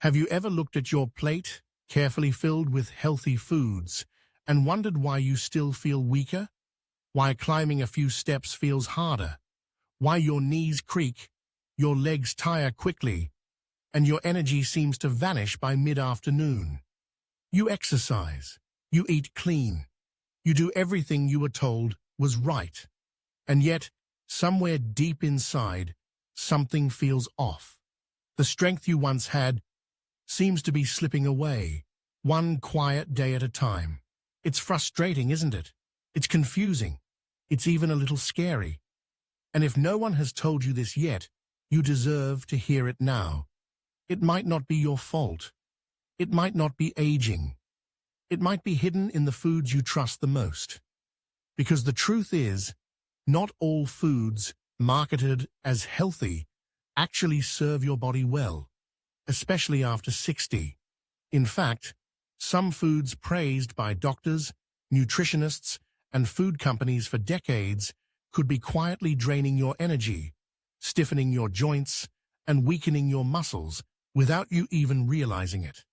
Have you ever looked at your plate, carefully filled with healthy foods, and wondered why you still feel weaker? Why climbing a few steps feels harder? Why your knees creak, your legs tire quickly, and your energy seems to vanish by mid-afternoon? You exercise, you eat clean, you do everything you were told was right, and yet, somewhere deep inside, something feels off. The strength you once had seems to be slipping away, one quiet day at a time. It's frustrating, isn't it? It's confusing. It's even a little scary. And if no one has told you this yet, you deserve to hear it now. It might not be your fault. It might not be aging. It might be hidden in the foods you trust the most. Because the truth is, not all foods marketed as healthy actually serve your body well, especially after 60. In fact, some foods praised by doctors, nutritionists, and food companies for decades could be quietly draining your energy, stiffening your joints, and weakening your muscles without you even realizing it.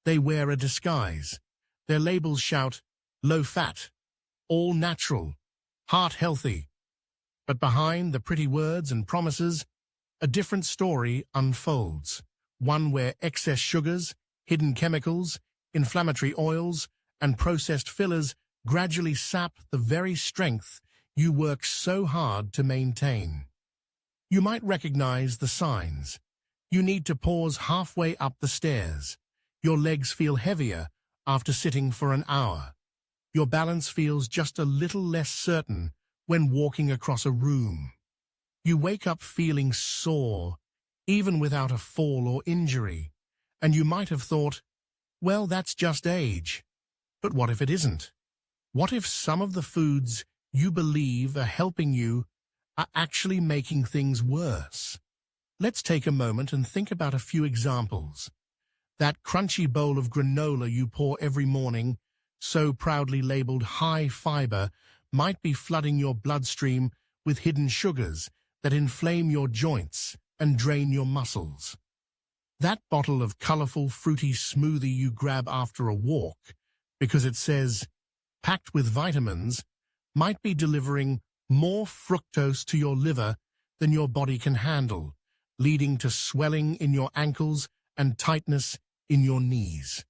They wear a disguise. Their labels shout, low fat, all natural, heart healthy. But behind the pretty words and promises, a different story unfolds. One where excess sugars, hidden chemicals, inflammatory oils, and processed fillers gradually sap the very strength you work so hard to maintain. You might recognize the signs. You need to pause halfway up the stairs. Your legs feel heavier after sitting for an hour. Your balance feels just a little less certain when walking across a room. You wake up feeling sore, even without a fall or injury, and you might have thought, well, that's just age. But what if it isn't? What if some of the foods you believe are helping you are actually making things worse? Let's take a moment and think about a few examples. That crunchy bowl of granola you pour every morning, so proudly labeled high fiber, might be flooding your bloodstream with hidden sugars that inflame your joints and drain your muscles. That bottle of colorful, fruity smoothie you grab after a walk, because it says, packed with vitamins, might be delivering more fructose to your liver than your body can handle, leading to swelling in your ankles and tightness in your knees.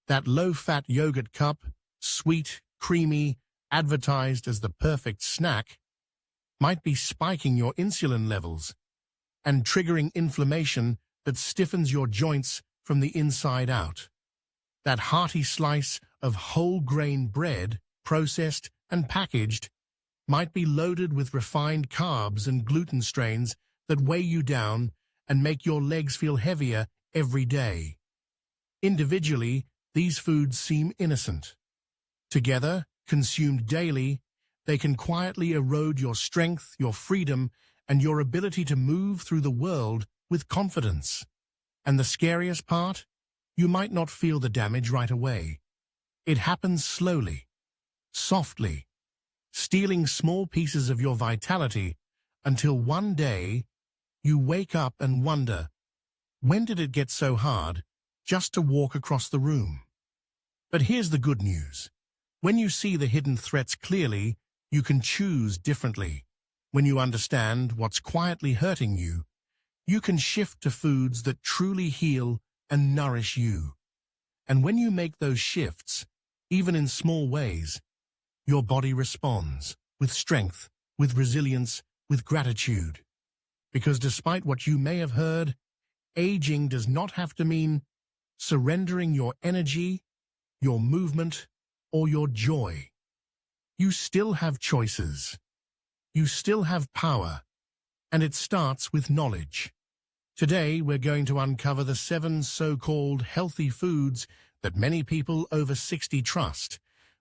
That low-fat yogurt cup, sweet, creamy, advertised as the perfect snack, might be spiking your insulin levels and triggering inflammation that stiffens your joints from the inside out. That hearty slice of whole grain bread, processed and packaged, might be loaded with refined carbs and gluten strains that weigh you down and make your legs feel heavier every day. Individually, these foods seem innocent. Together, consumed daily, they can quietly erode your strength, your freedom, and your ability to move through the world with confidence. And the scariest part? You might not feel the damage right away. It happens slowly, softly, stealing small pieces of your vitality until one day you wake up and wonder, when did it get so hard just to walk across the room? But here's the good news. When you see the hidden threats clearly, you can choose differently. When you understand what's quietly hurting you, you can shift to foods that truly heal and nourish you. And when you make those shifts, even in small ways, your body responds with strength, with resilience, with gratitude. Because despite what you may have heard, aging does not have to mean surrendering your energy, your movement, or your joy. You still have choices. You still have power, and it starts with knowledge. Today, we're going to uncover the 7 so-called healthy foods that many people over 60 trust,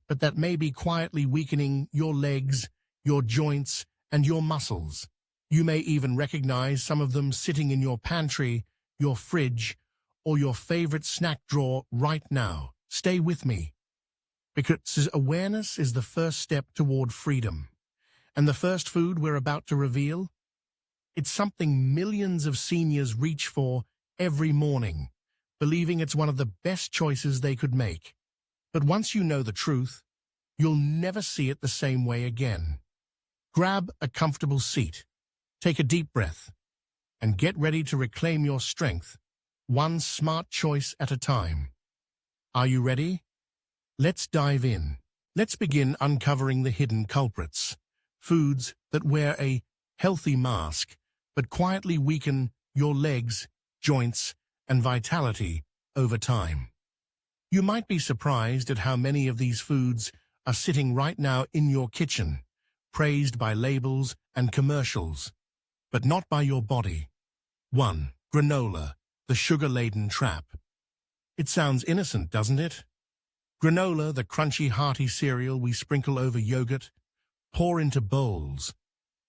but that may be quietly weakening your legs, your joints, and your muscles. You may even recognize some of them sitting in your pantry, your fridge, or your favorite snack drawer right now. Stay with me, because awareness is the first step toward freedom. And the first food we're about to reveal? It's something millions of seniors reach for every morning, believing it's one of the best choices they could make. But once you know the truth, you'll never see it the same way again. Grab a comfortable seat, take a deep breath, and get ready to reclaim your strength, one smart choice at a time. Are you ready? Let's dive in. Let's begin uncovering the hidden culprits, foods that wear a healthy mask but quietly weaken your legs, joints, and vitality over time. You might be surprised at how many of these foods are sitting right now in your kitchen, praised by labels and commercials, but not by your body. 1. Granola, the sugar-laden trap. It sounds innocent, doesn't it? Granola, the crunchy, hearty cereal we sprinkle over yogurt, pour into bowls,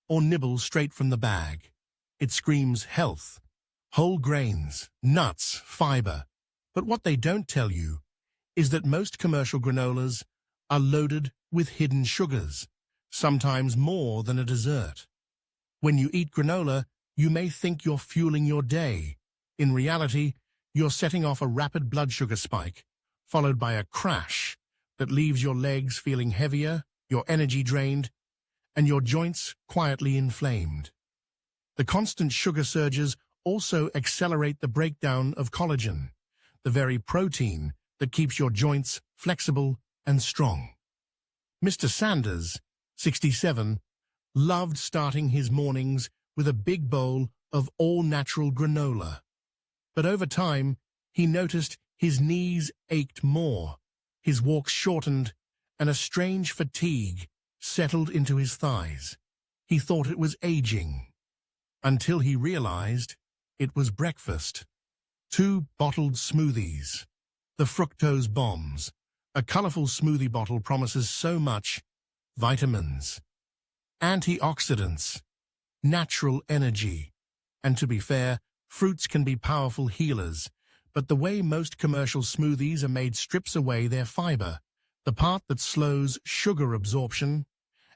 or nibble straight from the bag. It screams health, whole grains, nuts, fiber. But what they don't tell you is that most commercial granolas are loaded with hidden sugars, sometimes more than a dessert. When you eat granola, you may think you're fueling your day. In reality, you're setting off a rapid blood sugar spike, followed by a crash that leaves your legs feeling heavier, your energy drained, and your joints quietly inflamed. The constant sugar surges also accelerate the breakdown of collagen, the very protein that keeps your joints flexible and strong. Mr. Sanders, 67, loved starting his mornings with a big bowl of all-natural granola. But over time, he noticed his knees ached more, his walks shortened, and a strange fatigue settled into his thighs. He thought it was aging, until he realized it was breakfast. 2 bottled smoothies. The fructose bombs. A colorful smoothie bottle promises so much: vitamins, antioxidants, natural energy. And to be fair, fruits can be powerful healers, but the way most commercial smoothies are made strips away their fiber, the part that slows sugar absorption,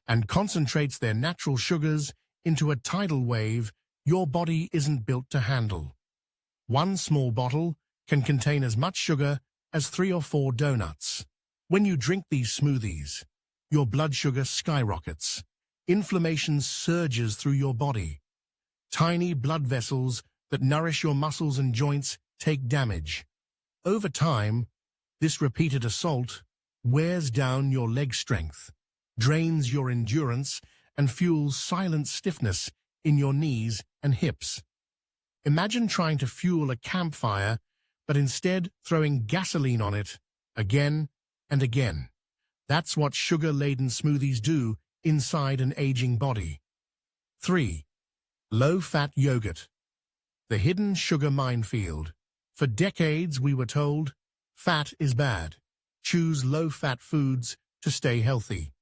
and concentrates their natural sugars into a tidal wave your body isn't built to handle. 1 small bottle can contain as much sugar as 3 or 4 donuts. When you drink these smoothies, your blood sugar skyrockets. Inflammation surges through your body. Tiny blood vessels that nourish your muscles and joints take damage. Over time, this repeated assault wears down your leg strength, drains your endurance, and fuels silent stiffness in your knees and hips. Imagine trying to fuel a campfire, but instead throwing gasoline on it again and again. That's what sugar-laden smoothies do inside an aging body. 3. Low-fat yogurt. The hidden sugar minefield. For decades we were told, fat is bad. Choose low-fat foods to stay healthy.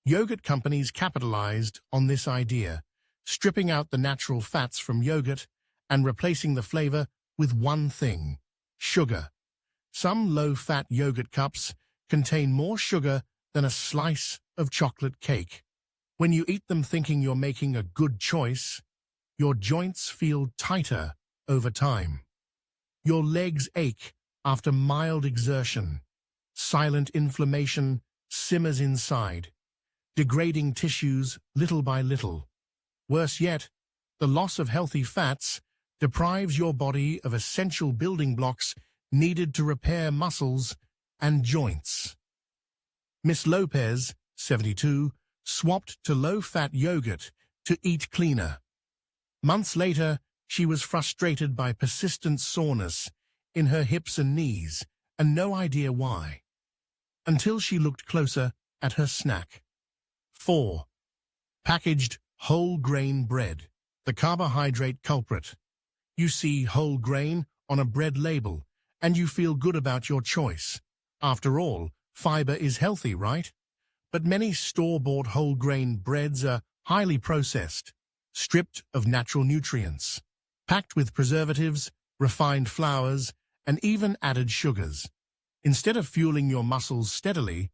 Yogurt companies capitalized on this idea, stripping out the natural fats from yogurt and replacing the flavor with one thing: sugar. Some low-fat yogurt cups contain more sugar than a slice of chocolate cake. When you eat them thinking you're making a good choice, your joints feel tighter over time. Your legs ache after mild exertion. Silent inflammation simmers inside, degrading tissues little by little. Worse yet, the loss of healthy fats deprives your body of essential building blocks needed to repair muscles and joints. Miss Lopez, 72, swapped to low-fat yogurt to eat cleaner. Months later, she was frustrated by persistent soreness in her hips and knees, and no idea why, until she looked closer at her snack. 4. Packaged whole grain bread. The carbohydrate culprit. You see whole grain on a bread label, and you feel good about your choice. After all, fiber is healthy, right? But many store-bought whole grain breads are highly processed, stripped of natural nutrients, packed with preservatives, refined flours, and even added sugars. Instead of fueling your muscles steadily,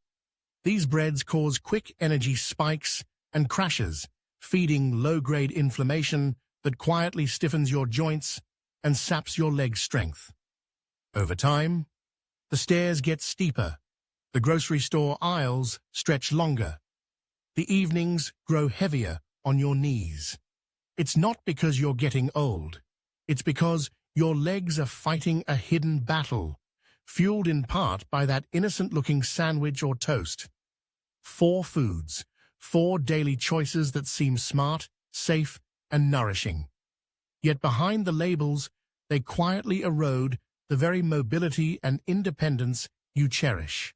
these breads cause quick energy spikes and crashes, feeding low-grade inflammation that quietly stiffens your joints and saps your leg strength. Over time, the stairs get steeper, the grocery store aisles stretch longer, the evenings grow heavier on your knees. It's not because you're getting old. It's because your legs are fighting a hidden battle, fueled in part by that innocent-looking sandwich or toast. 4 foods, 4 daily choices that seem smart, safe, and nourishing. Yet behind the labels, they quietly erode the very mobility and independence you cherish.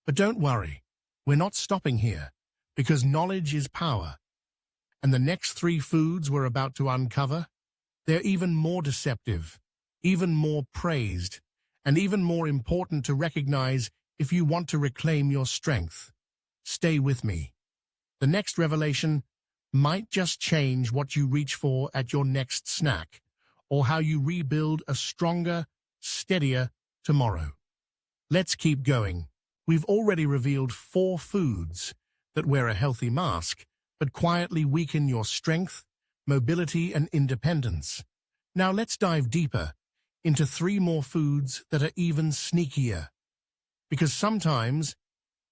But don't worry, we're not stopping here, because knowledge is power. And the next 3 foods we're about to uncover, they're even more deceptive, even more praised, and even more important to recognize if you want to reclaim your strength. Stay with me. The next revelation might just change what you reach for at your next snack, or how you rebuild a stronger, steadier tomorrow. Let's keep going. We've already revealed 4 foods that wear a healthy mask, but quietly weaken your strength, mobility, and independence. Now let's dive deeper into 3 more foods that are even sneakier. Because sometimes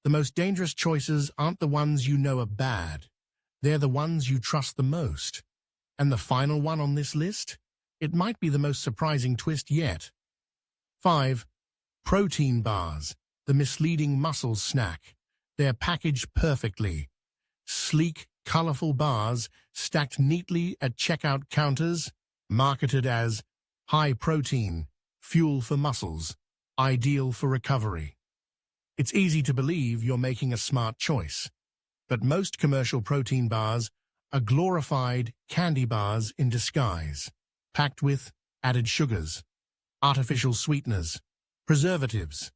the most dangerous choices aren't the ones you know are bad. They're the ones you trust the most. And the final one on this list? It might be the most surprising twist yet. 5. Protein bars, the misleading muscle snack. They're packaged perfectly. Sleek, colorful bars stacked neatly at checkout counters, marketed as high protein, fuel for muscles, ideal for recovery. It's easy to believe you're making a smart choice, but most commercial protein bars are glorified candy bars in disguise, packed with added sugars, artificial sweeteners, preservatives,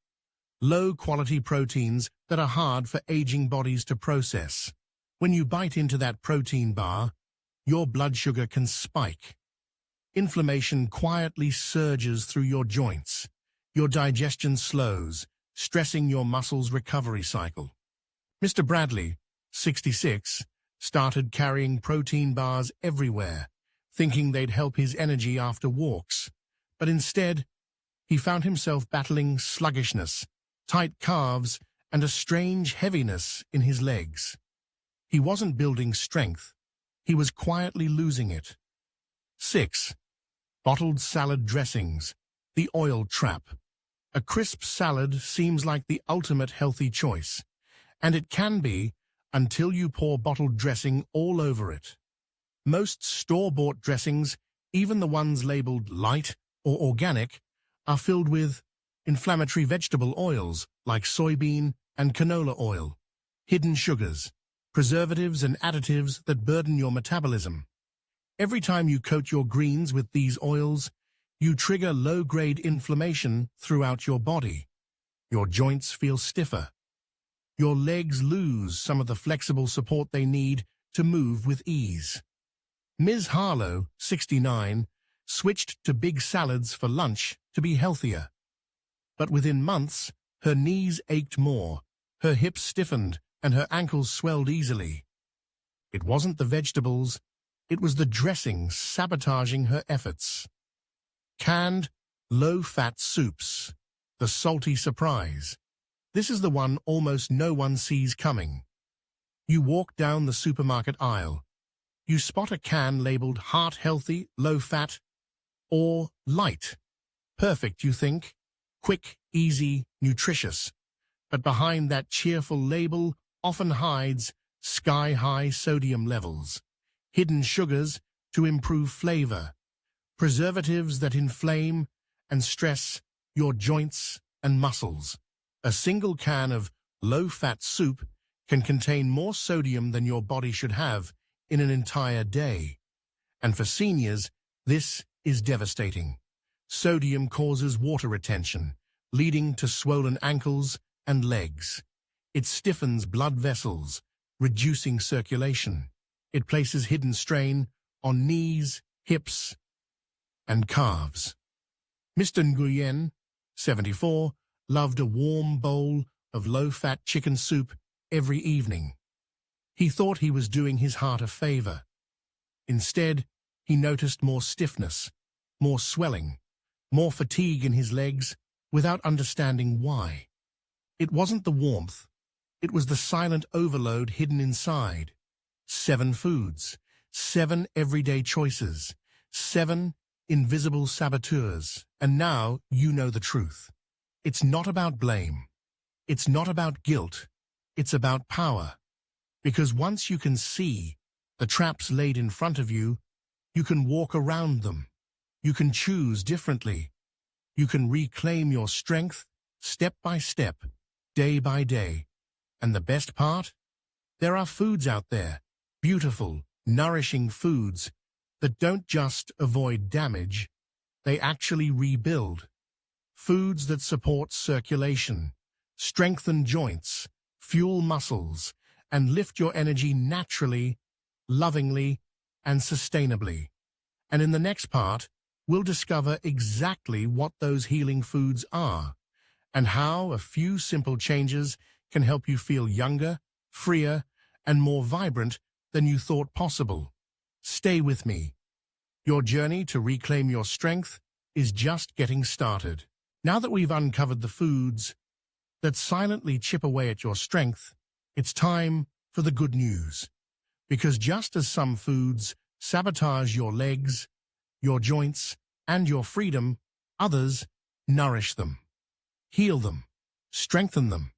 low-quality proteins that are hard for aging bodies to process. When you bite into that protein bar, your blood sugar can spike. Inflammation quietly surges through your joints. Your digestion slows, stressing your muscles' recovery cycle. Mr. Bradley, 66, started carrying protein bars everywhere, thinking they'd help his energy after walks. But instead, he found himself battling sluggishness, tight calves, and a strange heaviness in his legs. He wasn't building strength. He was quietly losing it. 6. Bottled salad dressings, the oil trap. A crisp salad seems like the ultimate healthy choice, and it can be until you pour bottled dressing all over it. Most store-bought dressings, even the ones labeled light or organic, are filled with inflammatory vegetable oils like soybean and canola oil, hidden sugars, preservatives and additives that burden your metabolism. Every time you coat your greens with these oils, you trigger low-grade inflammation throughout your body. Your joints feel stiffer. Your legs lose some of the flexible support they need to move with ease. Ms. Harlow, 69, switched to big salads for lunch to be healthier. But within months, her knees ached more, her hips stiffened, and her ankles swelled easily. It wasn't the vegetables, it was the dressings sabotaging her efforts. Canned, low-fat soups, the salty surprise. This is the one almost no one sees coming. You walk down the supermarket aisle. You spot a can labeled heart-healthy, low-fat, or light. Perfect, you think. Quick, easy, nutritious. But behind that cheerful label often hides sky-high sodium levels, hidden sugars to improve flavor, preservatives that inflame and stress your joints and muscles. A single can of low-fat soup can contain more sodium than your body should have in an entire day. And for seniors, this is devastating. Sodium causes water retention, leading to swollen ankles and legs. It stiffens blood vessels, reducing circulation. It places hidden strain on knees, hips, and calves. Mr. Nguyen, 74, loved a warm bowl of low-fat chicken soup every evening. He thought he was doing his heart a favor. Instead, he noticed more stiffness, more swelling, more fatigue in his legs, without understanding why. It wasn't the warmth, it was the silent overload hidden inside. 7 foods, 7 everyday choices, 7 invisible saboteurs. And now you know the truth. It's not about blame. It's not about guilt. It's about power. Because once you can see the traps laid in front of you, you can walk around them. You can choose differently. You can reclaim your strength step by step, day by day. And the best part? There are foods out there, beautiful, nourishing foods that don't just avoid damage, they actually rebuild. Foods that support circulation, strengthen joints, fuel muscles, and lift your energy naturally, lovingly, and sustainably. And in the next part, we'll discover exactly what those healing foods are, and how a few simple changes can help you feel younger, freer, and more vibrant than you thought possible. Stay with me. Your journey to reclaim your strength is just getting started. Now that we've uncovered the foods that silently chip away at your strength, it's time for the good news. Because just as some foods sabotage your legs, your joints, and your freedom, others nourish them, heal them, strengthen them.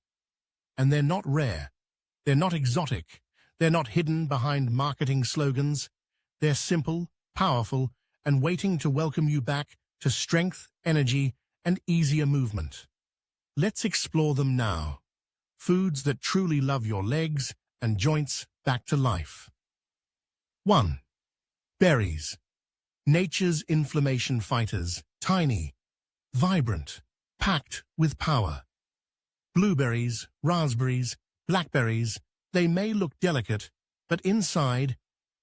And they're not rare, they're not exotic, they're not hidden behind marketing slogans. They're simple, powerful, and waiting to welcome you back to strength, energy, and easier movement. Let's explore them now. Foods that truly love your legs and joints back to life. 1. Berries. Nature's inflammation fighters, tiny, vibrant, packed with power. Blueberries, raspberries, blackberries, they may look delicate, but inside,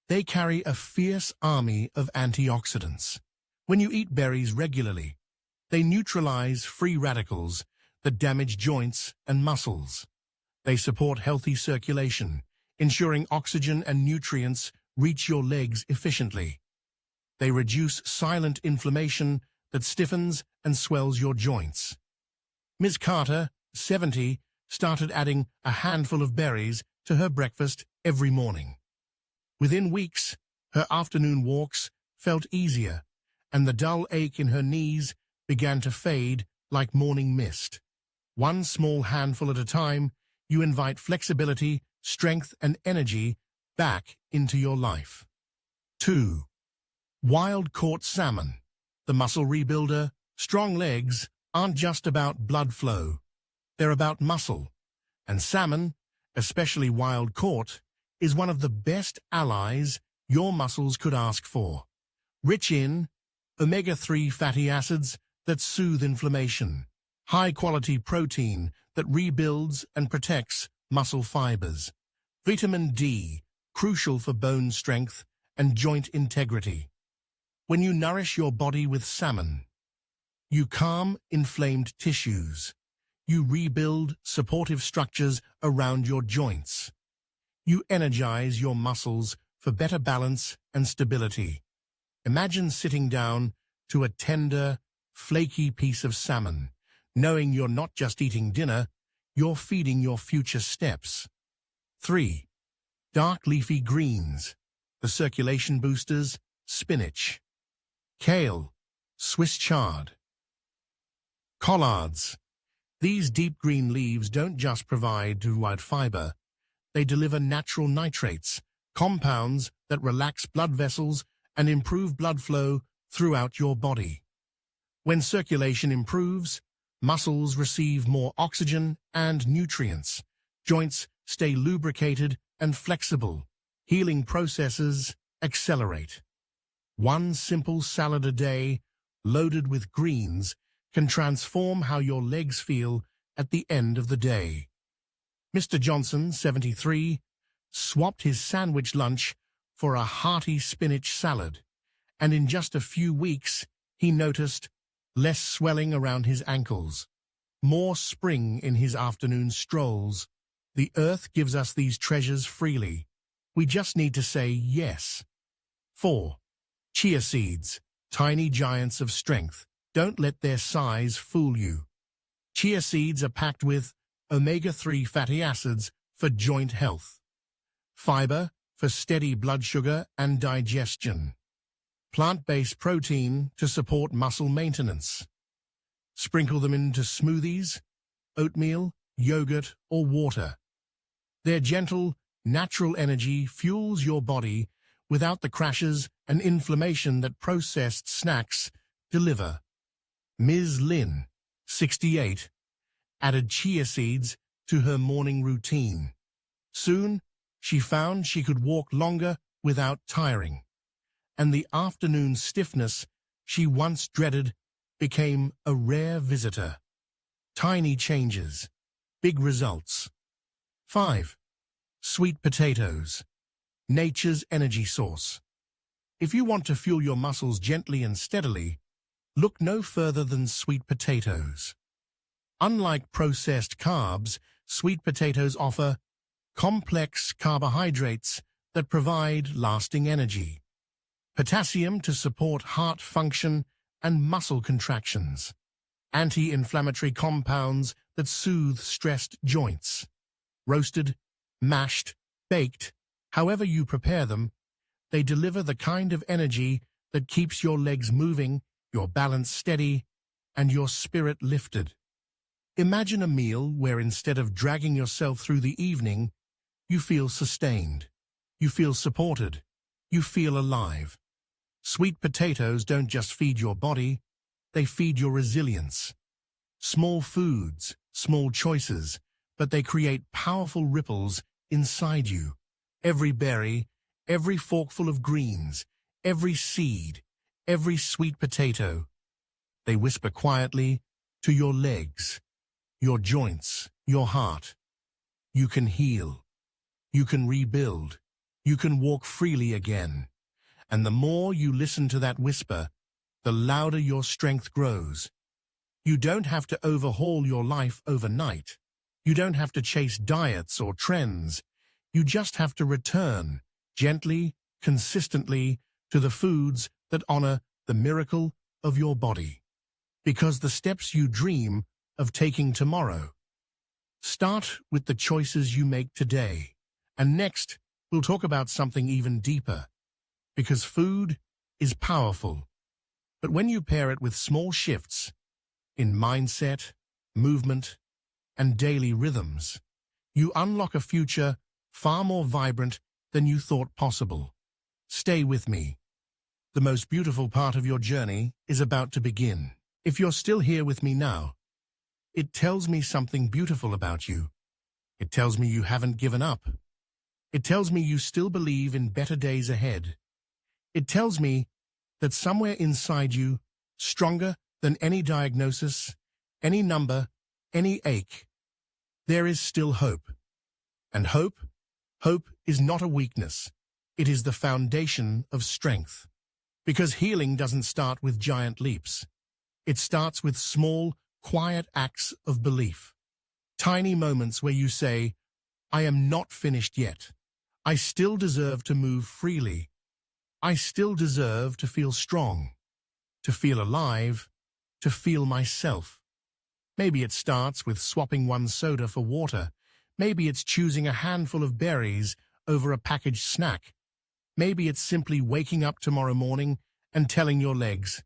they carry a fierce army of antioxidants. When you eat berries regularly, they neutralize free radicals that damage joints and muscles. They support healthy circulation, ensuring oxygen and nutrients reach your legs efficiently. They reduce silent inflammation that stiffens and swells your joints. Ms. Carter, 70, started adding a handful of berries to her breakfast every morning. Within weeks, her afternoon walks felt easier, and the dull ache in her knees began to fade like morning mist. One small handful at a time, you invite flexibility, strength, and energy back into your life. 2. Wild-caught salmon. The muscle rebuilder. Strong legs aren't just about blood flow. They're about muscle. And salmon, especially wild-caught, is one of the best allies your muscles could ask for. Rich in omega-3 fatty acids that soothe inflammation, high-quality protein that rebuilds and protects muscle fibers, vitamin D, crucial for bone strength and joint integrity. When you nourish your body with salmon, you calm inflamed tissues. You rebuild supportive structures around your joints. You energize your muscles for better balance and stability. Imagine sitting down to a tender, flaky piece of salmon, knowing you're not just eating dinner, you're feeding your future steps. 3. Dark leafy greens. The circulation boosters, spinach, kale, Swiss chard, collards. These deep green leaves don't just provide white fiber, they deliver natural nitrates, compounds that relax blood vessels and improve blood flow throughout your body. When circulation improves, muscles receive more oxygen and nutrients, joints stay lubricated and flexible, healing processes accelerate. One simple salad a day, loaded with greens, can transform how your legs feel at the end of the day. Mr. Johnson, 73, swapped his sandwich lunch for a hearty spinach salad, and in just a few weeks, he noticed less swelling around his ankles, more spring in his afternoon strolls. The earth gives us these treasures freely. We just need to say yes. 4. Chia seeds, tiny giants of strength. Don't let their size fool you. Chia seeds are packed with omega-3 fatty acids for joint health, fiber for steady blood sugar and digestion, plant-based protein to support muscle maintenance. Sprinkle them into smoothies, oatmeal, yogurt, or water. Their gentle, natural energy fuels your body without the crashes and inflammation that processed snacks deliver. Ms. Lin, 68, added chia seeds to her morning routine. Soon, she found she could walk longer without tiring, and the afternoon stiffness she once dreaded became a rare visitor. Tiny changes, big results. 5. Sweet potatoes, nature's energy source. If you want to fuel your muscles gently and steadily, look no further than sweet potatoes. Unlike processed carbs, sweet potatoes offer complex carbohydrates that provide lasting energy, potassium to support heart function and muscle contractions, anti-inflammatory compounds that soothe stressed joints. Roasted, mashed, baked, however you prepare them, they deliver the kind of energy that keeps your legs moving, your balance steady, and your spirit lifted. Imagine a meal where instead of dragging yourself through the evening, you feel sustained, you feel supported, you feel alive. Sweet potatoes don't just feed your body, they feed your resilience. Small foods, small choices, but they create powerful ripples inside you. Every berry, every forkful of greens, every seed, every sweet potato. They whisper quietly to your legs, your joints, your heart. You can heal. You can rebuild. You can walk freely again. And the more you listen to that whisper, the louder your strength grows. You don't have to overhaul your life overnight. You don't have to chase diets or trends. You just have to return, gently, consistently, to the foods that honor the miracle of your body. Because the steps you dream of taking tomorrow start with the choices you make today. And next, we'll talk about something even deeper. Because food is powerful. But when you pair it with small shifts in mindset, movement, and daily rhythms, you unlock a future far more vibrant than you thought possible. Stay with me. The most beautiful part of your journey is about to begin. If you're still here with me now, it tells me something beautiful about you. It tells me you haven't given up. It tells me you still believe in better days ahead. It tells me that somewhere inside you, stronger than any diagnosis, any number, any ache, there is still hope. And hope is not a weakness. It is the foundation of strength. Because healing doesn't start with giant leaps. It starts with small, quiet acts of belief. Tiny moments where you say, I am not finished yet. I still deserve to move freely. I still deserve to feel strong, to feel alive, to feel myself. Maybe it starts with swapping one soda for water. Maybe it's choosing a handful of berries over a packaged snack. Maybe it's simply waking up tomorrow morning and telling your legs,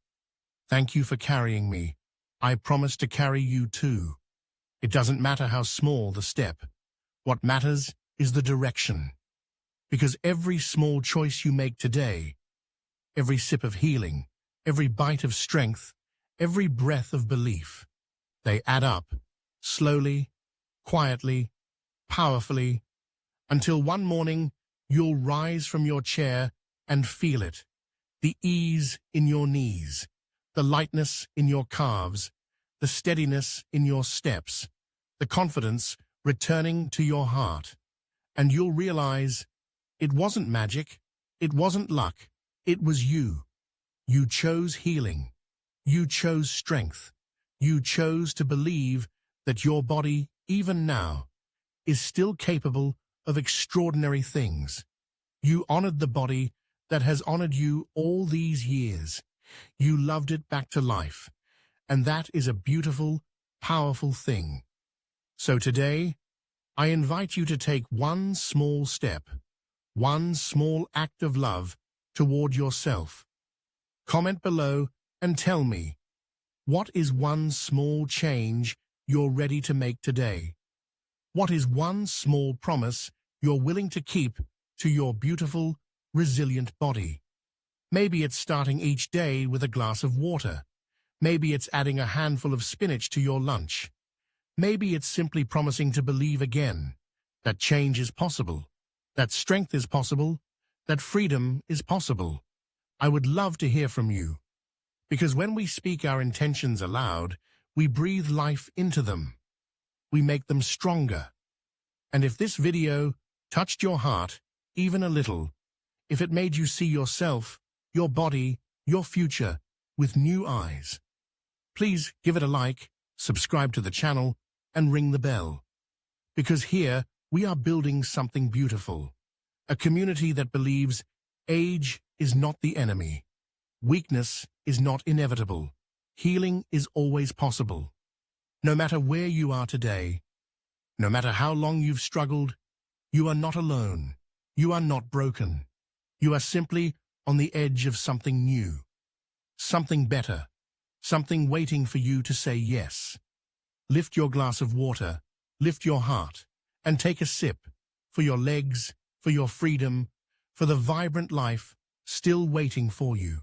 thank you for carrying me. I promise to carry you too. It doesn't matter how small the step. What matters is the direction. Because every small choice you make today, every sip of healing, every bite of strength, every breath of belief, they add up, slowly, quietly, powerfully, until one morning you'll rise from your chair and feel it. The ease in your knees, the lightness in your calves, the steadiness in your steps, the confidence returning to your heart. And you'll realize it wasn't magic, it wasn't luck, it was you. You chose healing. You chose strength. You chose to believe that your body, even now, is still capable of extraordinary things. You honored the body that has honored you all these years. You loved it back to life. And that is a beautiful, powerful thing. So today, I invite you to take one small step, one small act of love toward yourself. Comment below and tell me, what is one small change you're ready to make today? What is one small promise you're willing to keep to your beautiful, resilient body? Maybe it's starting each day with a glass of water. Maybe it's adding a handful of spinach to your lunch. Maybe it's simply promising to believe again that change is possible, that strength is possible, that freedom is possible. I would love to hear from you, because when we speak our intentions aloud, we breathe life into them. We make them stronger. And if this video touched your heart, even a little, if it made you see yourself, your body, your future with new eyes, please give it a like, subscribe to the channel, and ring the bell. Because here, we are building something beautiful. A community that believes age is not the enemy. Weakness is not inevitable. Healing is always possible. No matter where you are today, no matter how long you've struggled, you are not alone. You are not broken. You are simply on the edge of something new, something better, something waiting for you to say yes. Lift your glass of water, lift your heart, and take a sip for your legs, for your freedom, for the vibrant life still waiting for you.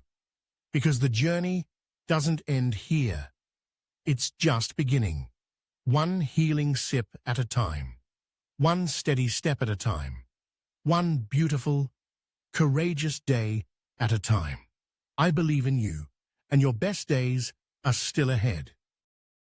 Because the journey doesn't end here. It's just beginning. One healing sip at a time. One steady step at a time. One beautiful, courageous day at a time. I believe in you, and your best days are still ahead.